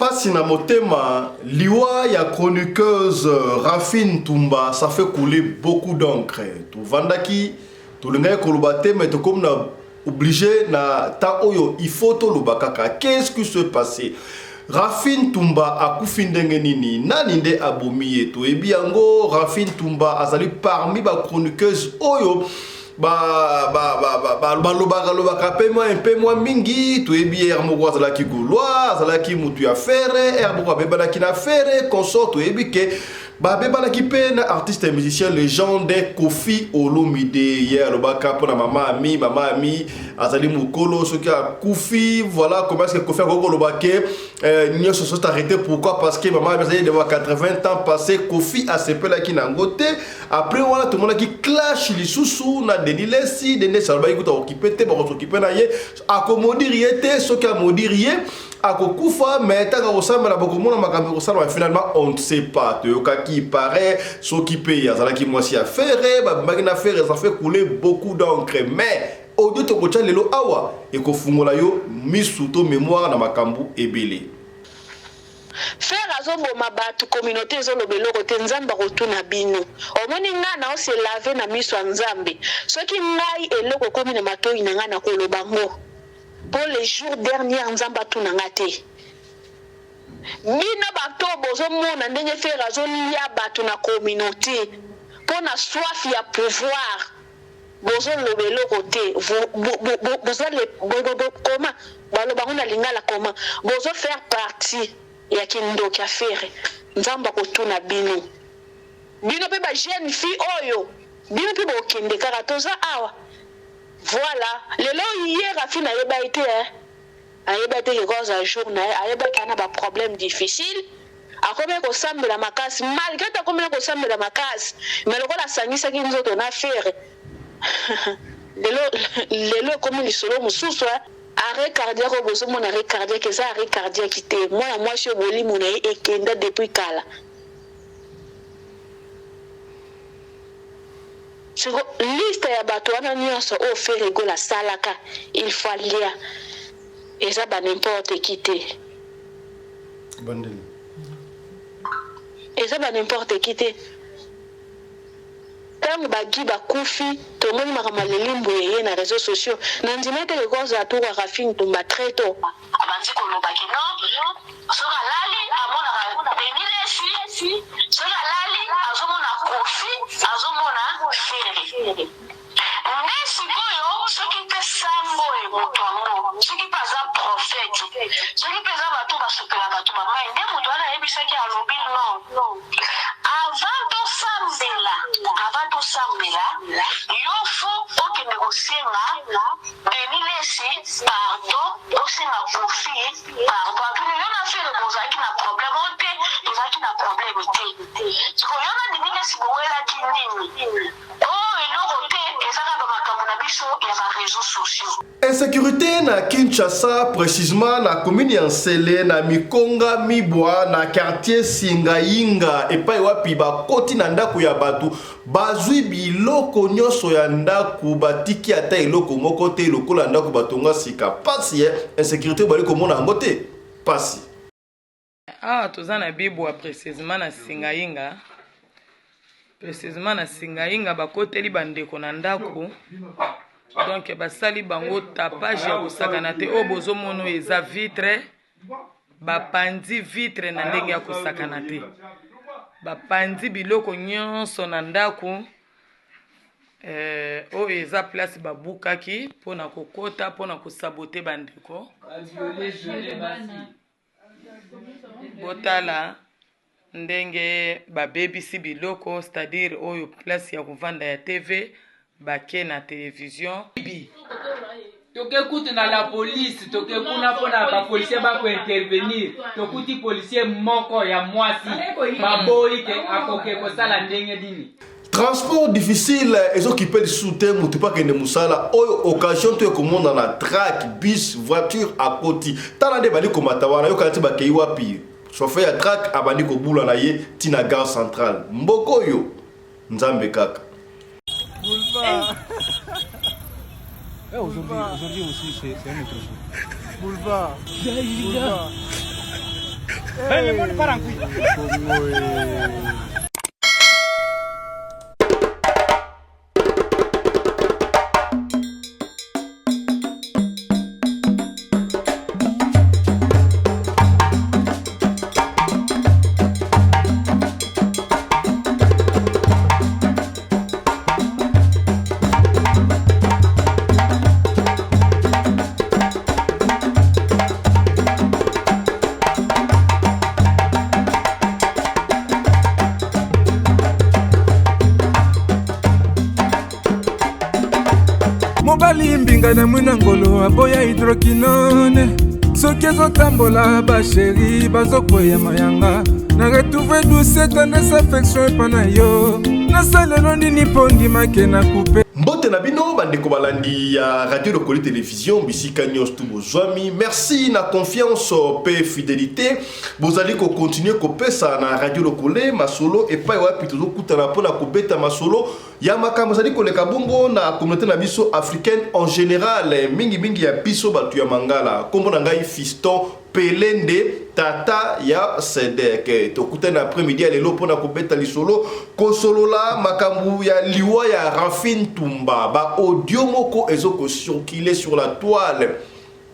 Pasi na motema, liwa ya chroniqueuse Rafine Tumba, ça fait couler beaucoup d'encre. Tu vandaki, tu l'engaye kolobate, mais tu comme na obligé na ta oyo, il faut to lobakaka. Qu'est-ce qui se passé? Rafine Tumba a kufindenge nini, naninde abomiye to. Et bien, Rafine Tumba a sali parmi ba chroniqueuse oyo. Lobaka pe moi mingi tu ebi moko azalaki gaulois azalaki mutu ya fere moko abebanaki na fere consort tu ebi ke babebanaki pe na artiste et musicien légende Kofi Olomide hier lobaka pour na mama ami azali mukolo soki akufi voilà comment est-ce que Kofi akoko lobake nyonso so arrêté pourquoi parce que maman azali de 80 ans passé Kofi a sepelaki na ngote après voilà tout le monde qui clash lisusu na denilesi dene salba ikuta occupé te ba occupé na ye akomodirie te soki amodirie akokufa mais taka kosamba na bokomona makambo kosala finalement on ne sait pas te qui paraît s'occuper yazalaki mwasi ya fere babaki na fere ça fait couler beaucoup d'encre mais audio to kocha lelo awa ekofungola yo misuto mémoire na makambo ebele faire azoboma batu communauté ezolobelo kote nzambe akotuna bino omoni nga na ose lave na miso ya nzambe soki ngai eloko komi na matoi na nga na koloba ngo pour les jours derniers nzambe atuna nga te bino bato bozomona ndenge faire azolia batu na communauté pona soif ya pouvoir bozolobelo kote bozale koma balobango na lingala koma bozo faire partie ya kindoki affaire nzamba kotuna bino pe ba jeune fille oyo bino pe bokende kaka toza awa voilà lelo hier Rafine ayeba ite ayeba te ke cause un jour na ayeba kana ba problème difficile akobe ko sambela makasi malgré ta komela ko sambela makasi mais lokola sangisa ki nzoto na affaire lelo comme lisolo mususu arrêt cardiaque au mon arrêt cardiaque ça arrêt cardiaque te moi je suis boli mon et kenda depuis kala sur liste ya bato wana nyonso o faire gola salaka il faut lire et ça ba n'importe qui te bandeli et ça ba n'importe qui te tant bagi bakufi to moni makamalembo yeye na réseaux sociaux na ndimete le cause à tout Rafine Tumba très tôt abanzi ko lobaki non sora lali amona benilesi sora lali azomona Kofi azomona fere Nesi koyo soki pe sambo e motongo soki pa za prophète soki pe za bato basopela bato mama ende moto ana yebisaki alobi non avant to sambela yo fo oke negosenga benilesi pardon osenga Kofi pardon puis yo na fere bozaki na problème ote ezaki na problème te siko yo na benilesi bowela kinini insécurité na Kinshasa précisément na commune ya Nsele na Mikonga Mibwa na quartier Singayinga epai wapi bakoti na ndako ya batu bazwi biloko nyonso ya ndako batiki ata eloko moko te lokola ndako batonga sika pasi insécurité bali komona yango te pasi toza na Bibwa précisément na Singayinga précisément na Singayinga bakoteli bandeko na ndako donc basali bango tapage ya kosakana te o bozomono eza vitre bapandi vitre na ndenge ya kosakana te bapandi biloko nyonso na ndako o eza place babukaki pona kokota pona kosabote bandeko botala ndenge babebisi biloko c'est-à-dire oyo place ya kovanda ya TV bake na télévision tokekuti na la police tokekuna pona ba policier ba ko intervenir tokuti policier moko ya mwasi baboyi ke akoke ko sala ndenge dini transport difficile ezokipé de soutien mutu pa kende musala oyo occasion to komona na track bus voiture à côté tala nde bali komata wana yo kanti bakei wapi chauffeur ya track abandi ko bula na ye tina gare centrale mboko yo nzambe kaka Boulevard. Aujourd'hui aussi, c'est un autre jour. Boulevard. mobali mbinga na mwina ngolo aboya hydroquinone soki ezotambola basheri bazokwea mayanga na retrouve douce tendresse affection epa na yo nasalelo nini mpo ndimake na kupe mbote na bino bandeko balandi ya radio lokoli télévision bisika nyonso tu bozwami merci na confiance pe fidélité bozali kocontinue kopesa na radio lokole masolo epai wapi tozokutana mpona kobeta masolo ya makambo ezali koleka bongo na communauté na biso africaine en général mingi ya biso bato ya mangala nkombo na ngai Fiston Pelende tata ya Sedek tokutana après-midi ya lelo mpona kobeta lisolo kosolola makambu ya liwa ya Rafine Tumba ba audio moko ezoko circuler sur la toile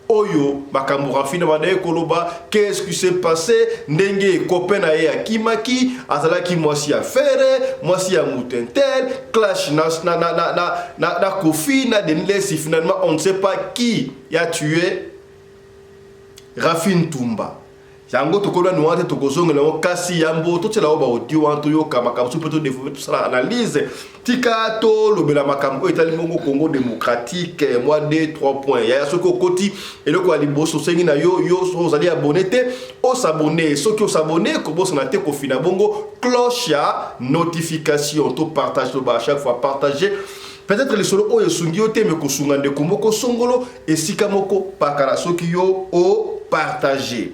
oyo makambu Rafine badaye koloba qu'est-ce qui s'est passé ndenge copain na ye akimaki azalaki mwasi ya fere mwasi ya mutentel clash na Kofi na Denlesi finalement on ne sait pas qui a tué Rafine Tumba yango tokola nuante tokozonga na kasi yambo totela oba audio wanto yoka makambo peut développer tout ça analyse tika to lobela makambo etali mongo Congo démocratique moi 2 3 points ya soko koti eloko aliboso sengi na yo so zali abonné te o s'abonner soki o s'abonner ko boso na te ko fina bongo cloche ya notification to partage to ba chaque fois partager. Peut-être les solo oyo sungi yo te me ko sunga ndeko moko songolo esika moko pakala soki yo o partager.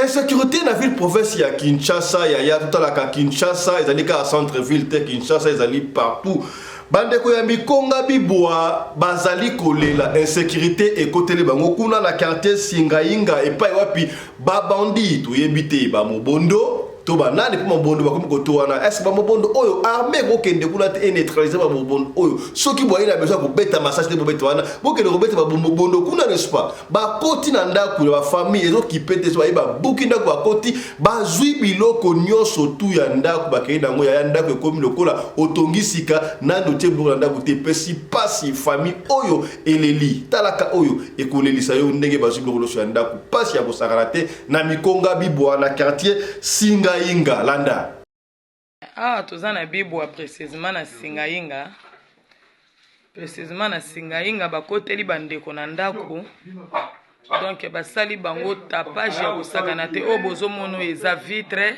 Insécurité na ville province ya Kinshasa ya tout la Kinshasa ezali ka centre ville te Kinshasa ezali partout bandeko ya mikonga biboa bazali kolela insécurité ekotele bango kuna na quartier Singainga epai wapi ba bandi to yebite ba mobondo to banani pour mobondo ba komiko to wana est ba mobondo oyo armée ko kende kuna te neutraliser ba mobondo oyo soki boye na besoin ko beta massage de bobeta wana bokende ko beta ba mobondo kuna n'est-ce pas ba koti na ndako ya famille ezo kipete so ba bukinda ko koti ba zui biloko nyoso tu ya ndako ba kenda ngo ya ndako ekomi lokola otongisika nando te blo ndako te pesi pasi famille oyo eleli talaka oyo ekolelisa yo ndenge ba zui biloko ya ndako pasi ya bosakana te na mikonga biboa na quartier Singainga landa toza na bibwa précisément na Singainga bakoteli bandeko na ndako donc basali bango tapage ya kosakana te o bozomono eza vitre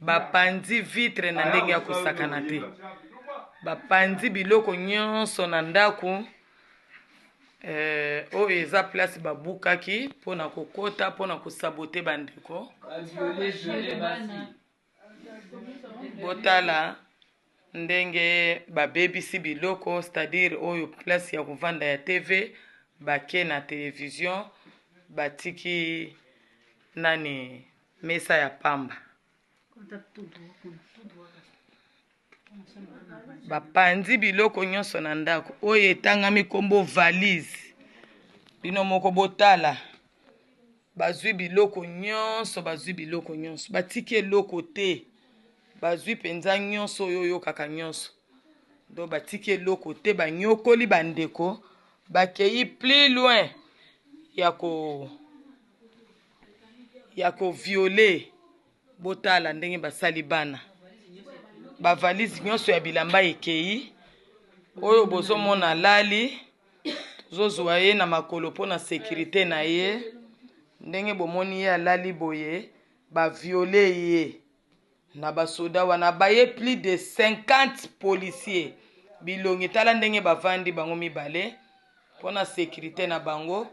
bapandi vitre na ndenge ya kosakana te bapandi biloko nyonso na ndako oyo eza place babukaki mpona kokota mpona kosabote bandeko botala ndenge babebisi biloko c'est-à-dire oyo place ya kovanda ya TV bake na télévision batiki nani mesa ya pamba bapandi biloko nyonso na ndako oyo etangami kombo valise bino moko botala bazwi biloko nyonso batiki eloko te bazwi penza nyonso oyo oyokaka nyonso do batiki eloko te banyokoli bandeko bakei plus loin ya ko violer botala ndenge basali bana bavalise nyonso ya bilamba ekei oyo bozomona lali tozozwa ye na makolo mpona sécurité na ye ndenge bomoni ye alali boye baviole ye na basoda wana baye plus de 50 policiers bilongi tala ndenge bavandi bango mibale mpona sécurité na bango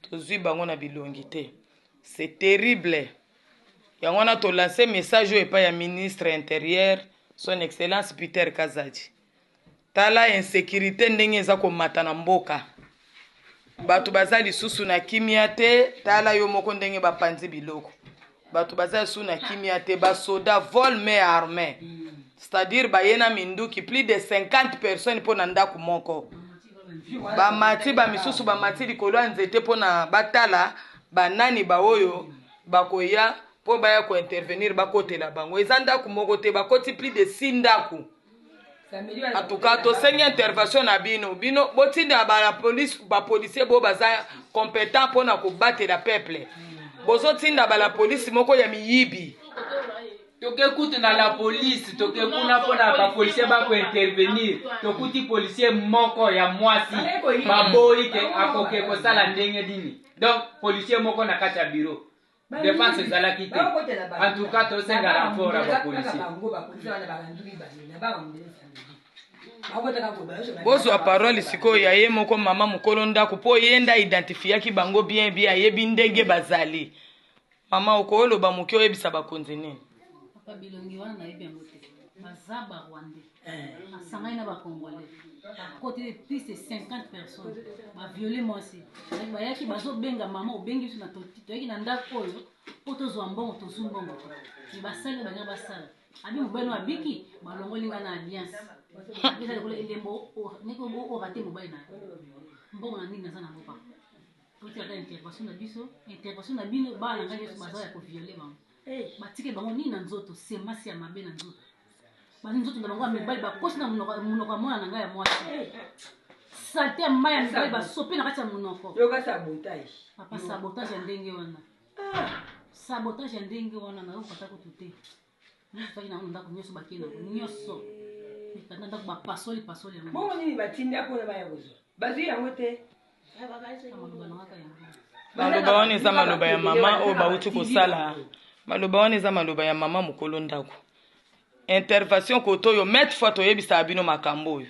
tozwi bango na bilongi te c'est terrible yango wana tolance message oyo epai ya ministre intérieur son excellence Peter Kazadi tala insécurité ndenge eza komata na mboka bato baza lisusu na kimia te tala yo moko ndenge bapanzi biloko bato baza lisusu na kimia te basoda vol mais armé c'est-à-dire bayena minduki plus de 50 personnes mpo na ndako moko bamati bamisusu bamati likolo ya nzete mpo na batala banani baoyo bakoya mpo baya kointervenir bakotela bango eza ndako moko te bakoti plus de 6 ndako. En tout cas, tosengi intervention na bino botinda ba policier bo baza compétent pour na combattre la peuple. Bozo tinda ba la police moko ya miyibi. Tokekuti na la police, tokekuna pona ba policier ba ko intervenir. Tokuti policier moko ya mwasi. Baboyi ke akoke ko sala ndenge dini. Donc policier moko na kati ya bureau. Défense ezala kite. En tout cas, tosenga rapport ba policier. Bozwa parole sikoyo ya ye moko mama mokolo ndako po yenda identifiaki bango bien bien ayebi ndenge bazali. Mama okoloba moki oyebisa bakonzi nini? Papa bilongi wana nayebi yango te. Bazaba Rwandais. Asangani na bakongolais. Côté de plus de 50 personnes. Ba violé moi aussi. Bayaki bazo benga mama obengi biso na toti. Toyaki na ndako oyo po tozwa mbongo tozumbongo. Ni basali banya basala. Abi mobeno abiki balongolinga na alliance. Bisa le kole elembo neko bo o raté mobile na. Mbongo na nini na sana papa. Poti ata intervention na bino bana ngaki yesu baza ya ko violer bango. Batike bango nini na nzoto semasi ya mabe na nzoto. Bani nzoto na bango ya mobile ba kosi na munoko mwana na ngai ya mwasi. Salte ya maya mobile ba sope na kati ya munoko. Yoka sabotage. Papa sabotage ya ndenge wana. Sabotage ya ndenge wana na ukata ko tute. Nifaki na ndako nyoso bakina nyoso. Nikanda ba pasoli ya. Bongo nini batinda ko na baya bozo. Bazu yango te. Maloba wana eza maloba ya mama oyo bauti kosala. Maloba wana eza maloba ya mama mokolo ndako. Intervention koto yo met fois toyebisa bino makambo oyo.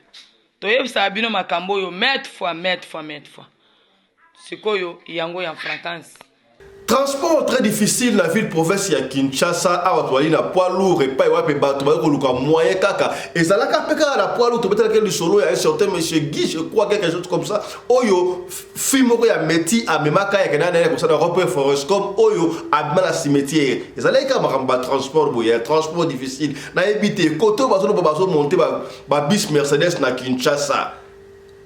Toyebisa bino makambo oyo met fois. Sikoyo yango ya fréquence. Transport très difficile dans la ville province ya Kinshasa a watwali na poids lourd et pas wapi bato ba ko luka moyen kaka et ça la kapeka la poids lourd peut-être que le solo ya un certain monsieur Guy je crois quelque chose comme ça oyo film ko ya meti a memaka ya kana na comme ça dans Repère Forest comme oyo a la cimetière et ça la ka makamba transport boya transport difficile na éviter koto bazo monter ba bis Mercedes na Kinshasa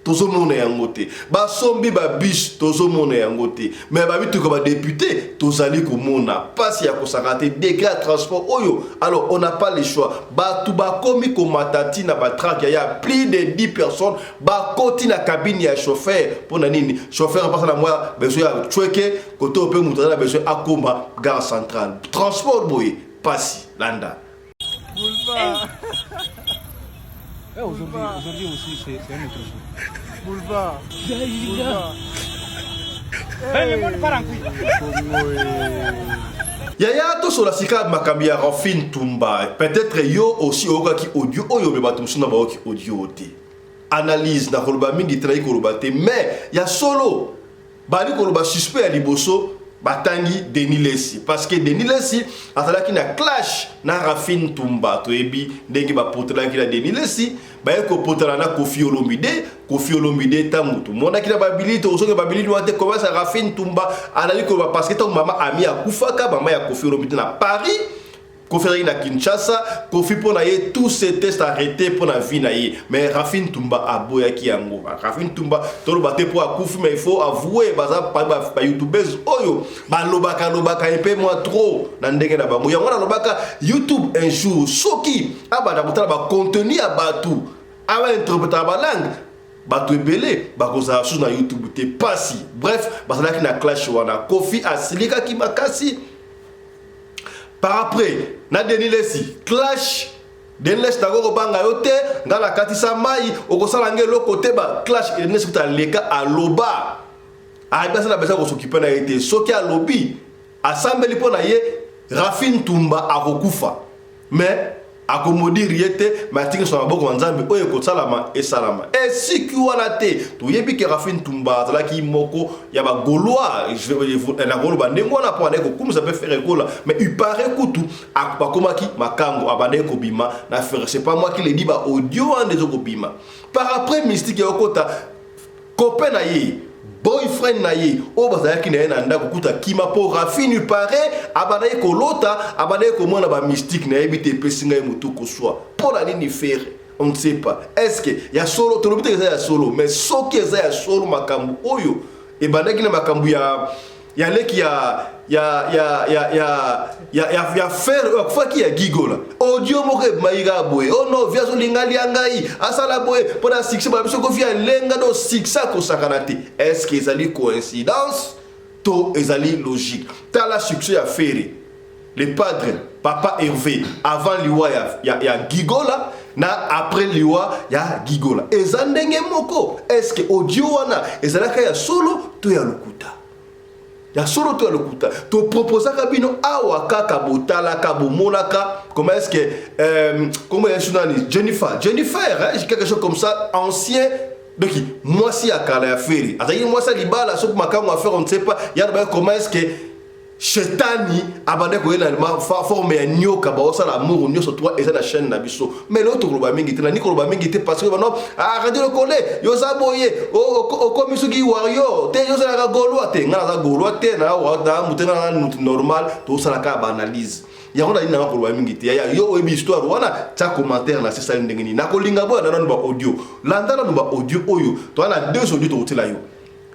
tozo mona yango te ba sombi ba bis tozo mona yango te mais ba bitu ko ba député tozali ko mona passe ya ko sakate décret transport oyo alors on n'a pas le choix ba tu ba komi ko matati na ba track ya plus de 10 personnes ba koti na cabine ya chauffeur pona nini chauffeur passe na moi besoin ya chweke koto pe mutu na besoin akoma gare centrale transport boy passe landa Boulevard. Aujourd'hui aussi, c'est un autre jour. Boulevard. Yaya to sur la sika makambi ya Rafin Tumba peut-être yo aussi okaki audio oyo be batum suna ba oki audio te analyse na koloba mingi trai koloba te mais ya solo bali koloba suspect ya liboso batangi Denis Lessi parce que Denis Lessi atalaki na clash na Rafin Tumba to ebi ndenge ba potela ki la Denis Lessi ba ko potela na Kofi Olomide tamutu mona ki na babilité osoke babilité wate commence à Rafin Tumba anali ko parce que ton maman ami akufaka mama ya Kofi Olomide na Paris Kofi na Kinshasa, Kofi pour naie tous ces tests arrêtés pour la vie naie. Mais Rafin Tumba a boya ki yango. Rafin Tumba to lo baté pour akufi mais il faut avouer baza pa YouTubers oyo ba lobaka un peu moins trop na ndenge na bango. Yango na lobaka YouTube un jour soki abana botala ba contenu ya batu aba interpréter ba langue batu ebele bakoza sur na YouTube te pasi. Bref, bazalaki na clash wana Kofi asilika ki makasi. Par après, na Denis Lessi clash Denis Lessi na ko banga yote ngala katisa mai okosala ngelo côté ba clash Denis Lessi ta leka aloba a basa na besa ko s'occuper na été soki alobi assemblée pona ye Rafin Tumba akokufa mais akomodi riete matinga so maboko nzambe oyo ko salama et salama et si ki wana te to yebi ke Rafin Tumba zala ki moko ya ba gaulois je na golo ba ndengo na po ndeko comme ça peut faire école mais il paraît kutu akomaki makambo abande ko bima na faire c'est pas moi qui le dit ba audio en des ko bima par après mystique ya okota copain na ye boyfriend na ye o bazalaki na ye na ndako kuta kima po rafini pare abanaye kolota abanaye komona ba mystique na yebi te pesinga ye mutu koswa pour la nini faire on ne sait pas est-ce que ya solo to lobite ya solo mais soki eza ya solo makambu oyo e bandaki na makambu ya leki ya faire faki ya gigola audio moko maïga boye oh non via zolingali ngai asala boye pour la succès ba biso ko via lenga do succès ko sakanate est-ce que ezali coïncidence to ezali logique ta la succès ya faire le padre papa Hervé avant liwa ya gigola na après liwa ya gigola ezandenge moko est-ce que audio wana ezalaka ya solo to ya lokuta ya solo to ya lokuta to proposa kabino awa kaka botala ka bomonaka comment est-ce que comment est-ce Jennifer hein, quelque chose comme ça ancien donc moi si akala ya feri azali moi ça libala so makango à faire on ne sait pas ya comment est-ce que Chetani abande ko ena ma forme ya nyoka ba osala amour nyoso toi eza na chaîne na biso mais l'autre koloba mingi te na ni koloba mingi te parce que non radio le collé yo za boye o komisugi warrior te yo za la goloa te ngana za goloa te na wa da mutena na normal to sala ka ba analyse ya ngona ina koloba mingi te ya yo ebi histoire wana ta commentaire na c'est ça ndengeni na kolinga bo na ba audio landana no ba audio oyo to na deux audio to tela yo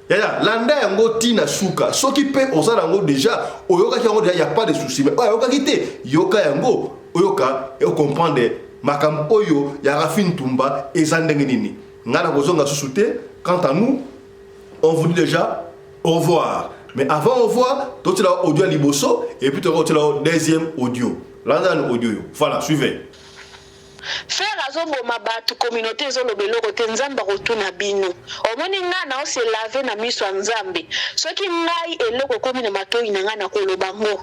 ya landa yango tina suka soki pe osala yango déjà oyoka ki yango déjà y a pas de souci mais oyoka kité yoka yango oyoka et comprendre makam oyo ya Rafine Tumba ezandenge nini ngana kozonga susute quant à nous on vous dit déjà au revoir mais avant au revoir toi tu l'as audio liboso et puis tu as deuxième audio landa audio voilà suivez faire azoboma bato communauté ezolobela kote nzambe akotuna bino omoni ngai na ose lave na miso ya nzambe soki ngai eloko komi na matoi na ngai na koloba ngo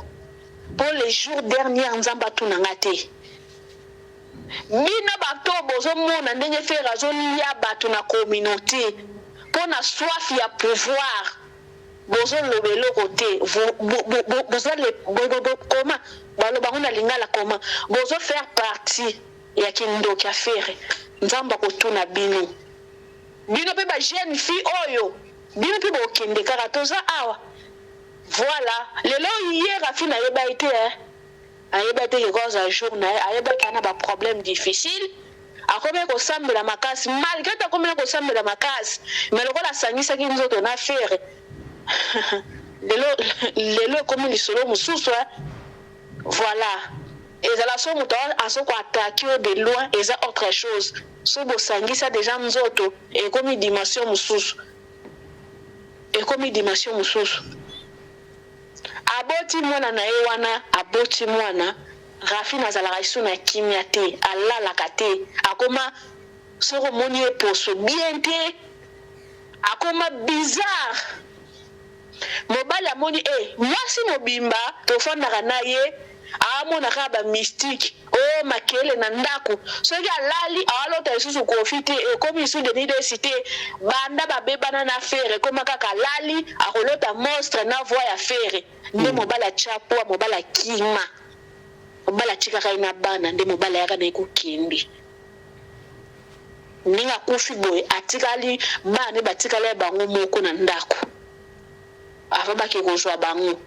pour les jours derniers nzambe atuna nga te bino bato bozomona ndenge faire azolia bato na communauté mpo na soif ya pouvoir bozolobela kote koma baloba ngo na lingala koma bozo faire partie ya kindoki affaire nzamba kotuna bino pe ba jeune fille oyo bino pe bokende kaka toza awa voilà lelo hier afina yeba ite ayeba te cause un jour na ayeba kana ba problème difficile akobe ko sambela makasi malgré ta komela ko sambela makasi mais lokola sangisa ki nzoto na affaire lelo comme li solo mususu voilà et la somme à ce qu'on attaque de loin et ça autre chose so bosangi ça déjà nzoto et comme dimension mususu aboti mwana na ewana aboti mwana Rafine azalaka isu na kimia te alalaka te akoma soko moni eposo bien te akoma bizarre mobali amoni mwasi mobimba tofandaka na ye amonaka ba mystique o makele na ndako soki alali awalota lisusu kofi te ekomi isu de nidesite banda babebana na fere ekoma kaka alali akolota monstre na voi ya fere nde mobali achapo mobali akima mobali atikaka ye na bana nde mobali ayaka na ekokende ndenge akufi boye atikali bana batikala ya bango moko na ndako ava bake kozwa bango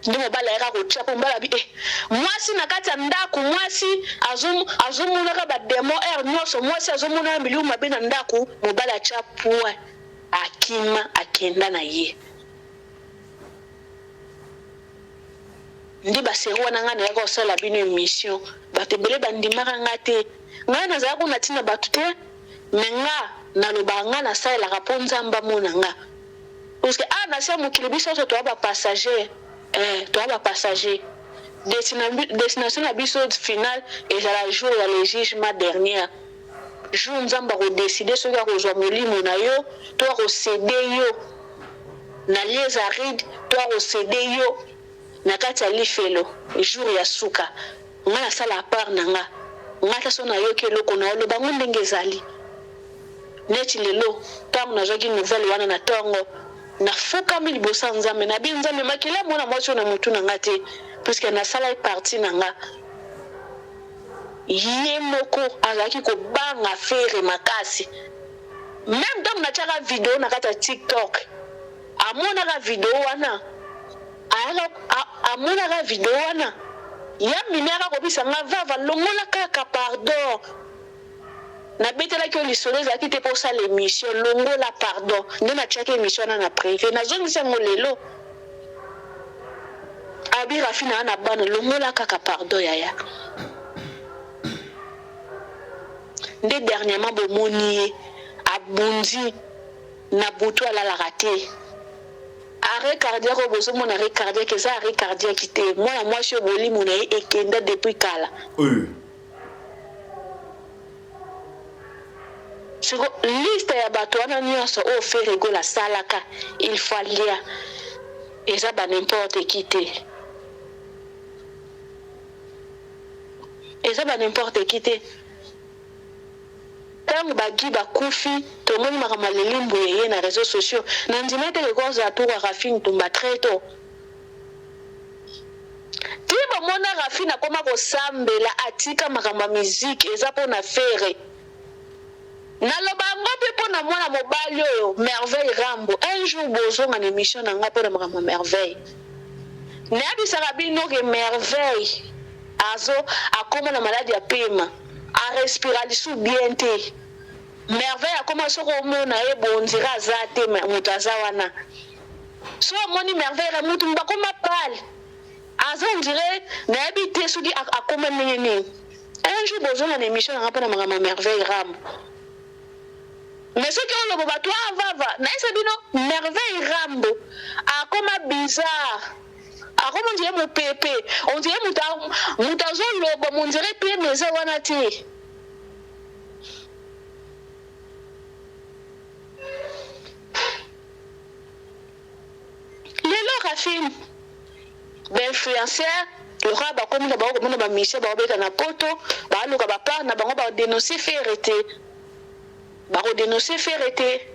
nde mobali ayaka kotia po mbala bi mwasi na kati ya ndako mwasi azomonaka bademo nyonso mwasi azomonaka miliu mabe na ndako mobali atia pwa akima akenda na ye nde baseri wana ngai nayaka kosala bino émission bato ebele bandimaka nga te ngai nazalaka kuna ntina bato te me nga nalobaka nga nasalelaka mpo nzambe amona nga parce que nasia mokili biso nyonso toya bapassager destination na biso finale ezala jour ya le jugement dernier jour nzambe akodeside soki akozwa molimo na yo to akosede yo na lies aride to akosede yo na kati ya lifelo jour ya suka nga nasala apart na nga nga taso nayoki eloko na yo loba ngo ndenge ezali neti lelo ntango nazwaki nouvelle wana na ntongo nafukami liboso ya nzambe nabi nzambe makila mona mwasi oyo na motu na nga te puiske nasala parti na nga ye moko azalaki kobanga fere makasi même dans na tchaka vidéo na kata TikTok amona ka vidéo wana amona ka vidéo wana ya minera ko bisanga vava longola kaka pardon na betela ki lisolo ezaki te pour ça l'émission longola pardon nde na tchaka émission na privé na zongisa ngolelo abi rafina na bana longola kaka pardon yaya nde dernièrement bomoni abundi na butu alalaka te arrêt cardiaque au besoin mon arrêt cardiaque ça arrêt cardiaque te moi je boli mon e ekenda depuis kala sur liste ya bato wana nyonso o fait rigola salaka il fallait et ça ba n'importe qui te et ça ba n'importe qui te tangu bagi bakufi tomoni makama lelimbu yeye na réseaux sociaux na ndima te koza tuka Rafine tumba treto tiba mona Rafine akoma ko sambela atika makama musique eza pona faire na loba ngope pona mona mobali oyo Merveille Rambo un jour bozonga na émission na nga pona makama Merveille na bisaka bino ke Merveille azo akoma na maladie ya pema a respirer sous bien te Merveille a commencé à mona e bondira azate mutaza wana so moni Merveille la mutu mbakoma pale azo ndire na habité soki akoma nini un jour besoin na émission na pona mama Merveille Rambo mais ce que on le ba toi vava na isabino Merveille Rambo akoma bizarre akoma ndiye mo pepe on dirait mutazo lobo on dirait pe meza wana te Rafine influenceur le roi ba comme na ba ko mona ba mission ba obeta na poto ba luka ba par na bango ba dénoncer ferreté ba ko dénoncer ferreté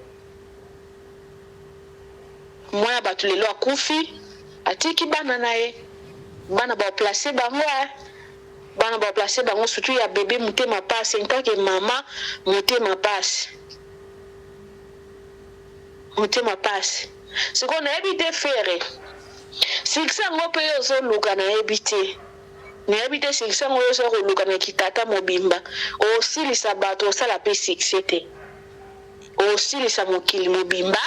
moi ba tulelo akufi atiki bana nae bana ba placer bango bana ba placer bango surtout ya bébé mutema passe en tant que maman mutema passe ce qu'on a évité faire c'est que ça on peut yo luka na éviter na éviter c'est que ça on yo luka na kitata mobimba aussi les sabato ça la p6 aussi les samokili mobimba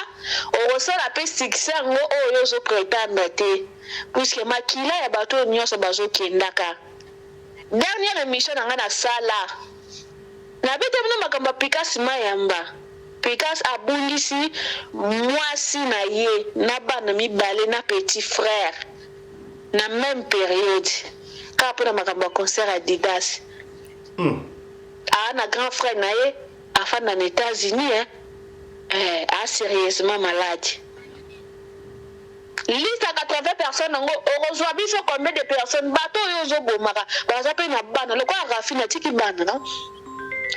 ça la p6 ngo yo zo prétendre te puisque makila ya bato nyonso bazo kendaka dernière émission na ngana sala na bete mino makamba Pikas Mayamba Pikas abungisi mwasi na ye na bana mibale na petit frère na même période ka pona makamba concert à Didas na grand frère na ye afin dans les États-Unis a sérieusement malade liste à 80 personnes heureusement biso combien de personnes bato yozo bomaka baza pe na bana le quoi Rafine atiki bana non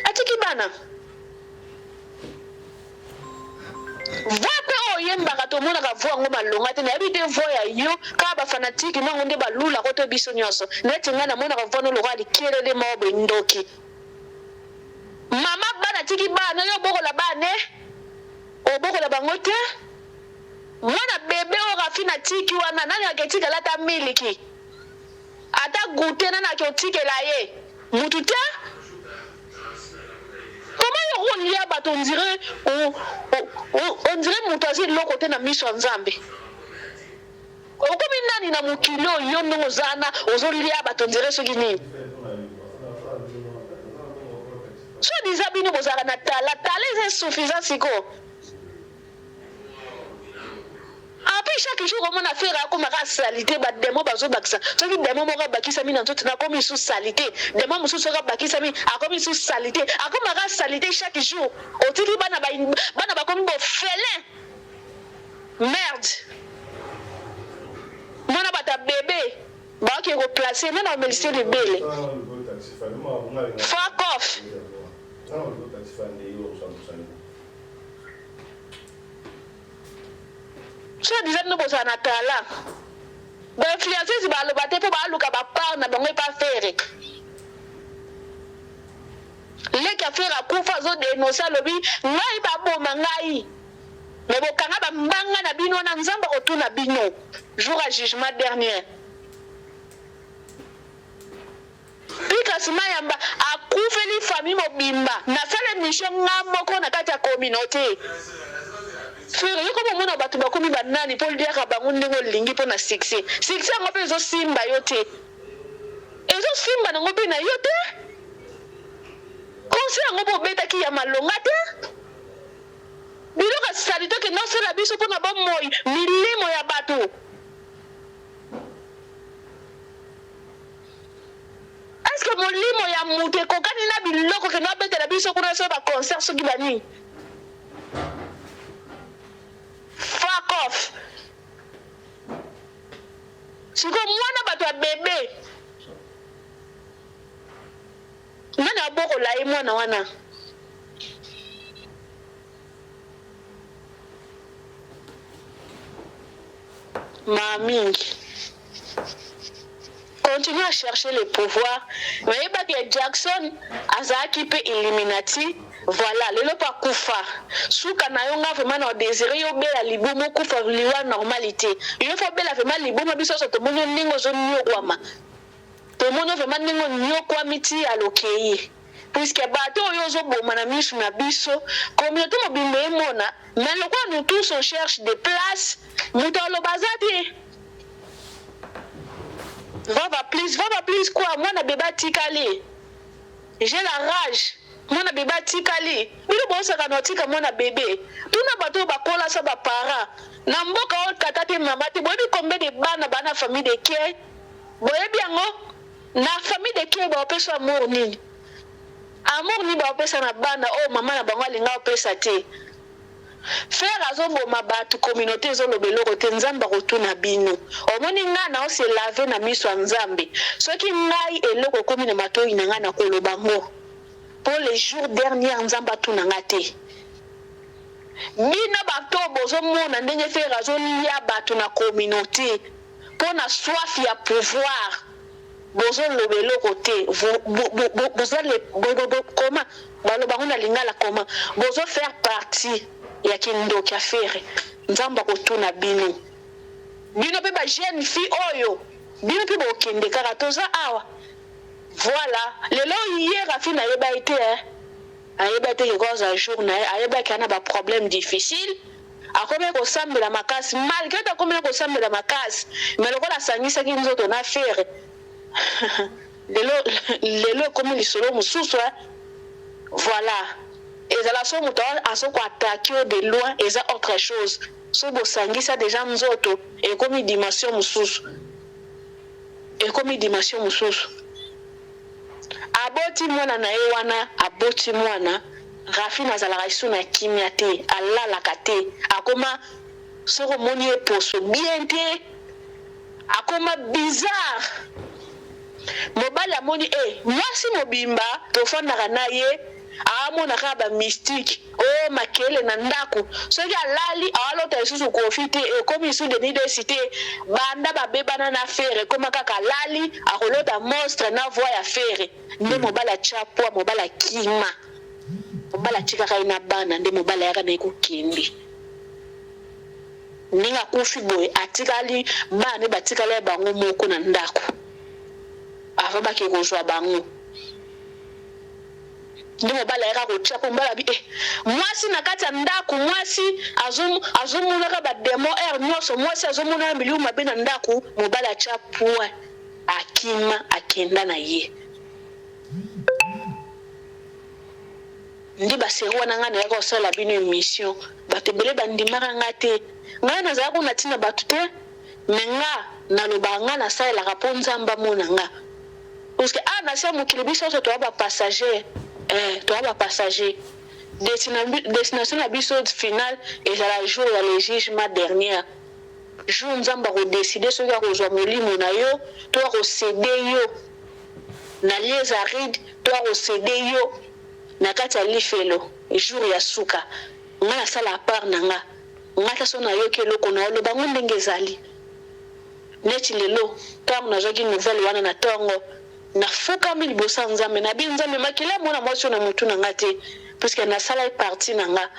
atiki bana vope oyembaka tomonaka vo yango balonga te nayebi te vo ya yo kaka bafanatike nango nde balula koto biso nyonso neti ngai namonaka vo no lokwa likelele moko bendoki mama bana tiki bana yo bokola bane obokola bango te mwana bebe o Rafine atiki wana nani aketika lata miliki ata gute nani akotikela ye mutu te. Comment on y a bato on dirait montager l'autre côté na mission nzambe. Okomi nani na mukilo yo no zana ozolia bato on dirait ce qui ni. So disabino bozara na tala est insuffisant siko. Après chaque jour on a fait comme la salité ba demo bazo bakisa. So ki demo mo bakisa mi na nzoto na komi sous salité. Demo mo sous bakisa mi a komi sous salité. A comme la salité chaque jour. O tiki bana ba komi bo félin. Merde. Mona bata bébé. Ba ki replacer même en melisi le bele. Fuck off. So disait nous bosa na tala. Ba influencer ba lo baté pour ba luka ba par na bango pas faire. leki affaire akufa azodenonse alobi ngai baboma ngai me bokanga bambanga na bino na nzambe akotuna bino jour ya jugement dernier. Pikas Mayamba akufeli famille mobimba nasala mission nga moko na kati ya communauté. Frère, yoko bomona batu bakomi banani pour dire bango ndenge olingi mpo na succès. Succès yango mpe ezosimba yo te. Ezosimba nango mpe na yo te. Conseil yango bobetaki ya malonga te. Biloko asali toke nosala biso mpo na bomoi milimo ya bato. Est-ce que molimo ya mutu ekokani na biloko ke nobetela biso kuna so baconcert soki bani? Fuck off. Siko mwana bato ya bebe. Nani abokola ye mwana wana? Mamingi. Continue à chercher le pouvoir. Mais il Jackson, Azaki pe Illuminati, voilà, le pas kufa. Souka na yonga vraiment na désiré yo bela libumo kufa liwa normalité. Il faut bela vraiment libumo biso so to mono ningo zo nyokwama. To mono vraiment ningo nyokwamiti alokei. Puisque bato yo zo boma na misu na biso, communauté mobimbe emona, mais le quoi nous tous on cherche des places, muto lo bazati. Va plus quoi? Moi na beba tikali. J'ai la rage. Moi na beba tikali. Bino bosa kanotika moi na bébé. Tuna bato bakola sa ba para. Na mboka o katate mama te boyebi combien de bana famille de ke. Boyebi yango na famille de ke ba opesa amour nini. Amour ni ba opesa na bana o mama na bango alinga opesa te. Frère azoboma bato communauté ezolobela kote nzambe akotuna bino omoni nga na ose lave na miso ya nzambe soki ngai eloko komi na matoi na nga na koloba ngo pour les jours derniers nzambe atuna nga te bino bato bozomona ndenge frère azolia bato na communauté mpo na soif ya pouvoir bozolobela kote koma balobango na lingala koma bozo faire partie ya kindo kia fere nzamba kotuna bino pe ba jeune fille oyo bino pe bokende kaka toza awa voilà lelo hier afi na yeba ite ayeba te ke koza jour na ayeba kana ba problème difficile akome ko sambela makasi malgré ta komela ko sambela makasi mais lokola sangisa ki nzoto na fere lelo comme lisolo mususu voilà. Et ça la somme à ce qu'on attaque de loin et ça autre chose. Ce beau sangi ça déjà nzoto et comme une dimension mususu. Et comme une dimension mususu. Aboti mwana na ewana aboti mwana Rafina za la raisu na kimia te ala la kate akoma soko moni e poso bien te akoma bizarre. Mobala moni mwasi mobimba tofanda na ye amona kaba mystique o makele na ndaku soki alali awalota isusu kofite komi isu de nidesite banda babebana na fere koma kaka lali akolota monstre na voix ya fere nde mobala chapo mobala kima mobala chikaka ina bana nde mobala yaka na ekokende ninga kufi boy atikali bana batikala bango moko na ndaku ava bake kozwa bango ndimo bala yaka kochapo mbala bi mwasi na kati ya ndaku mwasi azomuna ka ba demo nyoso mwasi azomuna miliu mabe na ndaku mobala chapua akima akenda na ye ndi baseruwa na nga na yaka osala bino émission bato ebele bandimaka nga te ngai nazala kuna ntina bato te me nga naloba nga nasalelaka mpo nzamba mona nga parce que nasia mokili biso oso toya bapassager toya bapassager destination na biso finale ezala jour ya le jugement dernier jour nzambe akodeside soki akozwa molimo na yo to akosede yo na lies aride to akosede yo na kati ya lifelo jour ya suka nga nasala apart na nga ngata so nayoki eloko na oloba ngo ndenge ezali neti lelo ntango nazwaki nouvelle wana na ntongo nafukami liboso ya nzambe nabi nzambe makila mwana mwasi na motu na nga te puisque nasala parti na nga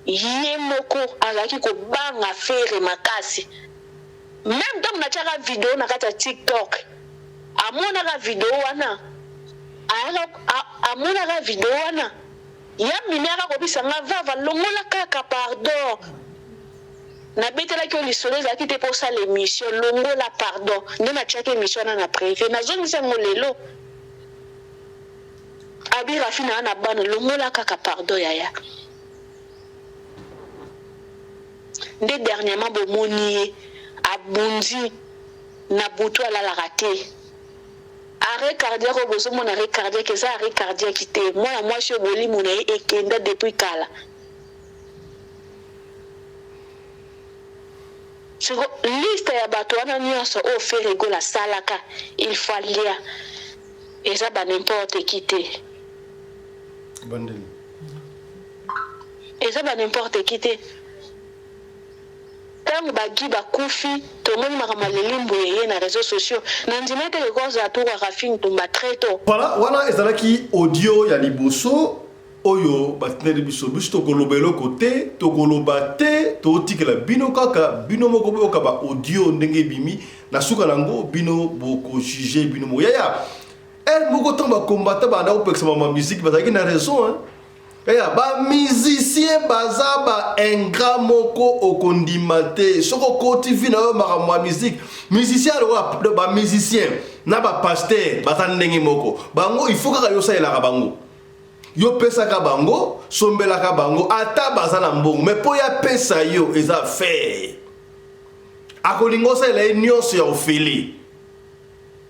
ye moko azalaki kobanga fere makasi même ntango natiaka video na kati ya tiktok amonaka video wana amonaka video wana ya mimi aka kobisa nga vava longola kaka pardon nabetelaki yo lisolo ezalaki te mpo osala émission longola pardon nde natiaki émission wana na privé nazongisa yango lelo abi rafi na wana bana longola kaka pardon yaya nde dernièrement bomoni ye abundi na butu alalaka te arrêt cardiaque oyo bozomona arrêt cardiaque eza arrêt cardiaque te mwana mwasi oyo bolimo na ye ekenda depuis kala siko liste ya bato wana nyonso oyo fere egola asalaka il faut alia eza n'importe qui te eza n'importe qui te ntango bagi bakufi tomoni makambo lelimbu yeye na réseaux sociaux na ndima ete lekoza atuka Rafi Ntumba treto voilà wana ezalaki audio ya liboso oyo batineli biso tokoloba eloko te tokoloba te totikela bino kaka bino moko boyoka ba audio ndenge ebimi na suka nango bino bokojuge bino moko yaya moko ntango bakombata banda kopekisa ma musique bazalaki na raison ba musicien baza ba ingrat moko okondima te soko koti vi na yo makambo ya musique musicien aloko ba musicien na ba pasteur baza ndenge moko bango il faut kaka yo salelaka bango yo pesaka bango sombelaka bango ata baza na mbongo mais po ya pesa yo eza faire akolingo salela ye nyonso ya ofele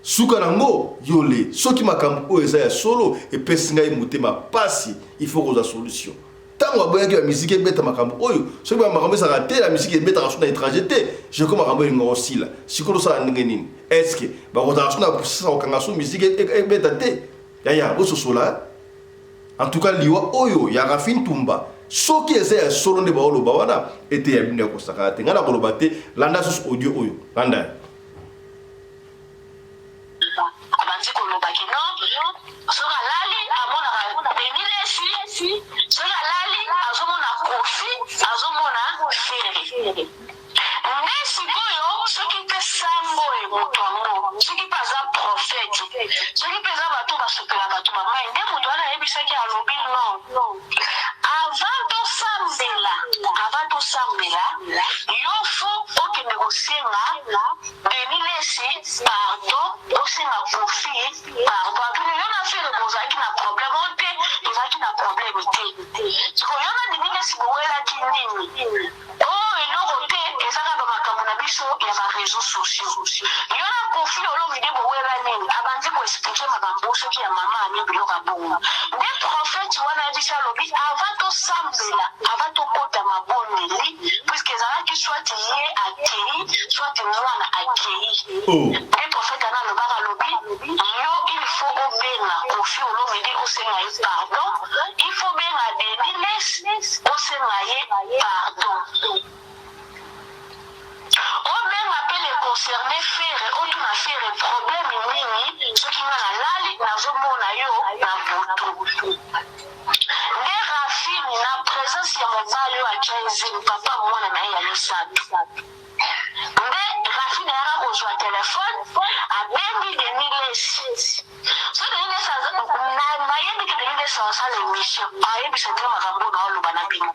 suka nango yole soki makambo oyo eza ya solo epesi ngai motema pasi il faut kozwa solution ntango aboyaki ya musike ebeta makambo oyo soki makambo ezalaka te la musike ebetaka so na étranger te jeko makambo elinga osila sikoyo tosala ndenge nini estce bakozala so na posisa kokanga so musike ebeta te yaya bososola en tout cas liwa oyo ya Rafi Ntumba soki eza ya solo nde baoloba wana ete ya bino ya kosaka te ngai na koloba te landa susu audio oyo landa abanzi kolobaki non soki alali amonaka benilesi soki alali azomona kofi azomona fere nde sikoyo soki mpe sango moto yango soki mpe aza prophète soki mpe eza bato basopela bato bamai nde moto wana ayebisaki alobi non avant tosambela yo fo okende kosenga benilesi pardon osenga kofi pardon apine yo na fere bozalaki na problème o te ezalaki na problème te siko yo na benilesi bowelaki nini eloko te ezaka bamakambo na biso ya baréseau sociaux yo na kofi olomide bowela nini abandi koexplike makambo soki ya mama ani biloko abongo nde prophète wana yebisi alobi avant tosambela avant tokota mabondeli puiske ezalaki soit ye akei soit mwana akei nde prophète ana alobaka alobi yo il faut obenga kofi olomide osenga ye pardon il faut benga deniles osenga ye pardon obenga mpe le concerné fere otuna fere problème nini soki nga nalali nazomona yo na butu nde Rafini na présence ya mobali oyo atya ezeli papa mwana na ye ya misato nde Rafini ayaka kozwa telefone abengi denilesi so denilesi nayebi ke denilesi asala émission ayebisa ndenge makambo na oloba na bino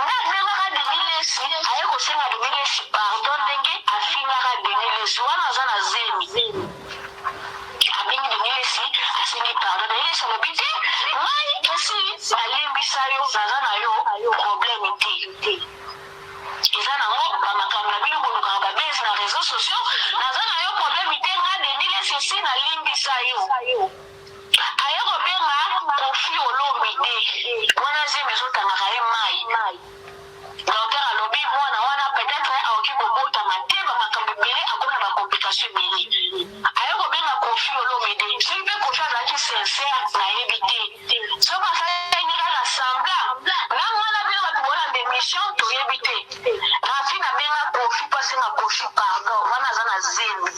nde abengaka denilesi aye kosenga denilesi pardon ndenge afingaka denilesi wana aza na zemi abengi denilesi asengi pardon denilesi alobi te ngai esi alimbisa yo naza na yo problème te eza nango bamakambo na bino bolukaka babezi na réseaux sociaux naza na yo problème te nga denilesi esi nalimbisa yo aye kobenga kofi olombi te wana zemi ezotangaka ye mai docteur alobi mwana wana peut-être aoki kobotama te bamakambo ebele akona bacomplication ebele aye kobenga kofi olombi te soki mpe kofi azalaki sincere nayebi te soki asalengika na sambla ntango wana bino bato bolanda émission toyebi te Rafi nabenga kofi mpo asenga kofi pardon wana aza na zemi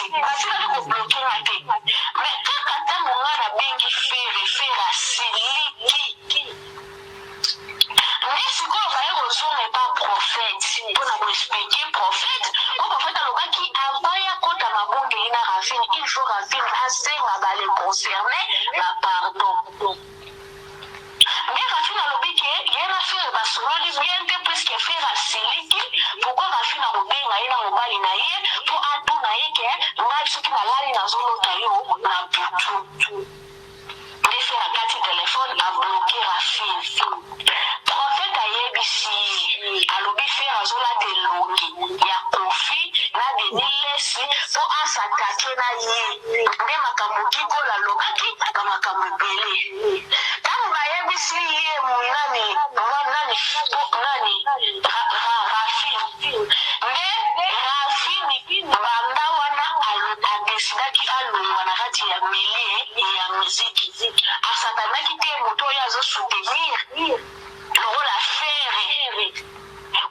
basi basila ko bloquer na te mais kaka tango ngana bengi fere asiliki mais sikoyo baye kozonga epa prophète mpona koexplike prophète po prophète alobaki avant ya kota mabonge ye na rafine il faut rafine asenga bale concerné na pardon mais rafine alobi ke ye na fere basololi bien te puisque fere asiliki pourquoi rafine akobenga ye na mobali na ye po atuna ye ke ngai soki nalali nazolota yo na butu nde fere akati telefone abloke rafine prophète ayebisi alobi fere azolata elongi ya kofi na denilesi po asatake na ye nde makambo kikola alobaki bamakambo ebele ntango bayebisi ye nani rafine nde rafine banda wana adesidaki alongwa na kati ya milie ya miziki asatanaki te moto oyo azosoutenir lokola fere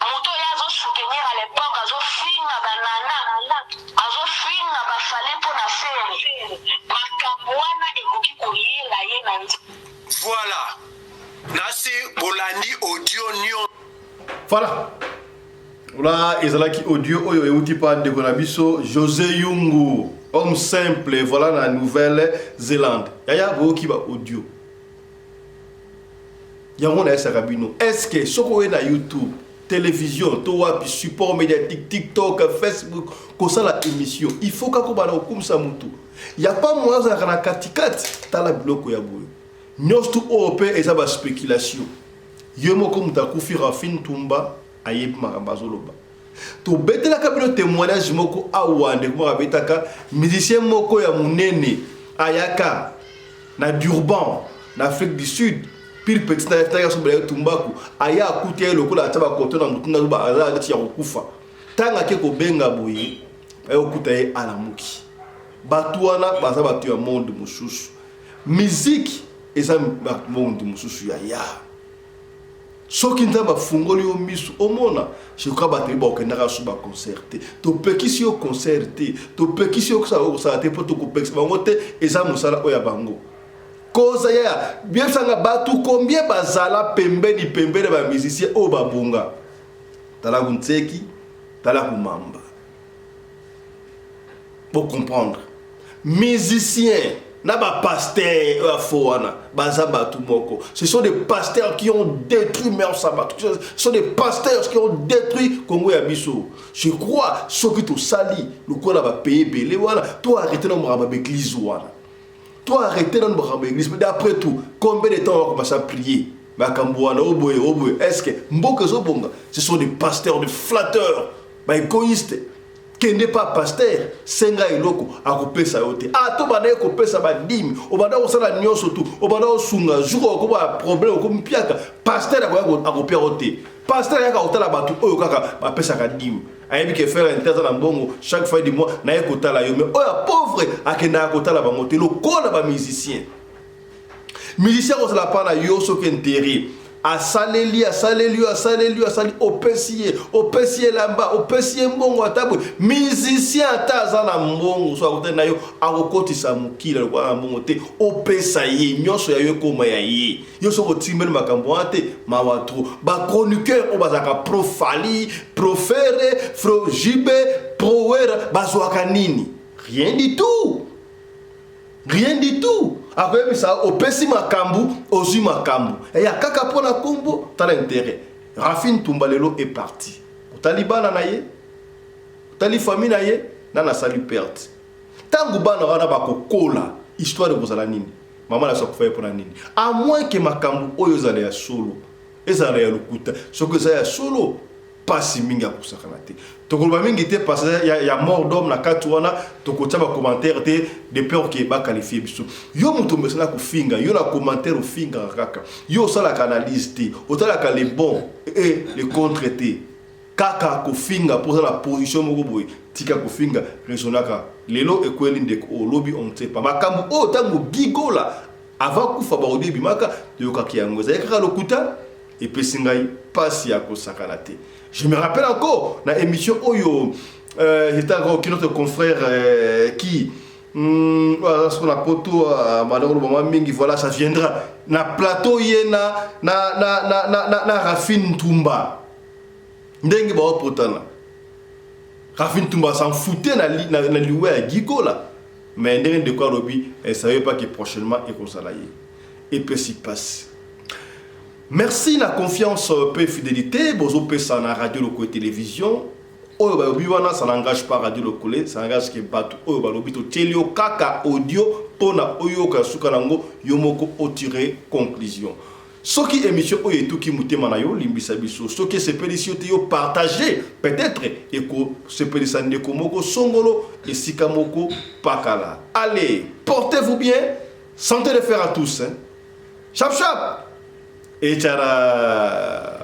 moto oyo azosoutenir à l'époque azofinga banana azofinga bafale mpo na fere makambo wana ekoki koyela ye na voilà nasi bolandi audio nyon voilà voilà ezalaki audio oyo euti pa ndeko na biso José Yungu homme simple voilà na Nouvelle-Zélande yaya boyoki ba audio yango na esaka bino est-ce que soko na YouTube télévision to wapi support médiatique TikTok Facebook kosala émission il faut kako bana okumsa mutu ya pas moyen za kana katikati tala biloko ya boyo nyostu OP eza ba spéculation yemo ko mutakufi Rafine Tumba ayep makambazoloba to betela kabino témoignage moko awande ko abetaka musicien moko ya munene ayaka na Durban na Afrique du Sud pile petit na taya so bela Tumbaku aya akuti lokola ataba koto na mutuna ba azala ti ya kokufa tanga ke ko benga boye ayo kutaye alamuki batu wana baza batu ya monde mususu musique eza monde mususu ya soki nzamba fungoli yo misu omona shika bateli ba okendaka so ba concerté to pekisi yo concerté to pekisi yo ko sa te poto ko pekisi bango te eza musala oya bango koza ya bien sanga batu combien bazala pembeni ba musicien o babunga tala kuntseki tala kumamba pour comprendre musicien na ba pasteur afoana baza batu moko ce sont des pasteurs qui ont détruit Mère Sabat ce sont des pasteurs qui ont détruit Congo ya biso je crois ceux qui to sali le ko na ba payer belé voilà toi arrêter dans ba église voilà toi arrêter dans ba église mais d'après tout combien de temps on va commencer à prier bakambouana oboye est-ce que mboka zo bonga ce sont des pasteurs des flatteurs ba égoïstes qui n'est pas pasteur senga iloko akopesa yote to bana ekopesa ba dimi obanda osala nyoso tu obanda osunga juko ko ba problème ko mpiaka pasteur akopia yote pasteur yaka otala batu oyo kaka ba pesa ka dimi ayebi ke faire interza na mbongo chaque fois du mois na ekotala yo mais oya pauvre akenda akotala ba mote lokola ba musicien ko sala pa na yo so ke intérêt asaleli opesiye lamba opesiye mbongo atabwe musicien ataza na mbongo so akote na yo akokotisa mukila kwa mbongo te opesa ye nyoso ya yo koma ya ye yo so kotimela makambo ate mawatro ba chroniqueur obazaka profali profere frojibe prowera bazwaka nini rien du tout après ça opesi makambu ozu makambu et ya kaka pona kombo tala intérêt Rafine Tumba lelo est parti Talibana na ye tali famille na ye na sali perte tangu bana wana bakokola histoire de kozala nini mama la sokufa pona nini à moins que makambu oyo zale ya solo ezala ya lukuta soko za ya solo pasi mingi akusakana te tokoloba mingi te parce ya mort d'homme na katwana tokotia ba commentaire te de peur que ba qualifier biso yo muto mesala ko finga yo na commentaire o finga kaka yo sala analyse te otala ka les bons et les contre te kaka ko finga pour la position moko boy tika ko finga resonaka lelo ekweli ndeko o lobby on te pa makambu o tango gigola avant kufa ba odebi maka yoka kiango za ekaka lokuta et puis singai pasi ya kosakana te. Je me rappelle encore la émission Oyo j'étais avec notre confrère qui voilà ce qu'on a poto malheureusement mingi voilà ça viendra na plateau yena na Rafine Tumba ndenge ba potana Rafine Tumba s'en foutait na liwe à Gigo là mais ndenge de quoi Robi elle savait pas que prochainement il consalaye et puis s'y passe. Merci la confiance et fidélité bozo pesa na radio loko télévision. Oyo ba biwana ça n'engage pas radio locale, ça engage que batu oyo ba lobito telio kaka audio pona oyo ka suka nango yomoko o tirer conclusion. Soki émission oyo tout ki mutema na yo limbisa biso, soki se pédition yo partager peut-être et ko se pédition de komoko songolo et sikamoko pakala. Allez, portez-vous bien, santé de fer à tous hein. Chap chap et tchara.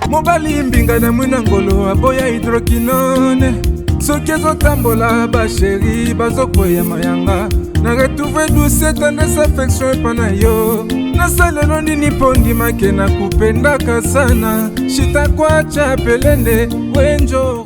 mobali mbinga na mwina ngolo aboya hydroquinone soki ezotambola basheri bazokwea mayanga na retrouve douce tendresse affection epa na yo nasalelo nini mpo ndimake na kupendaka sana shitakwacha pelende wenjo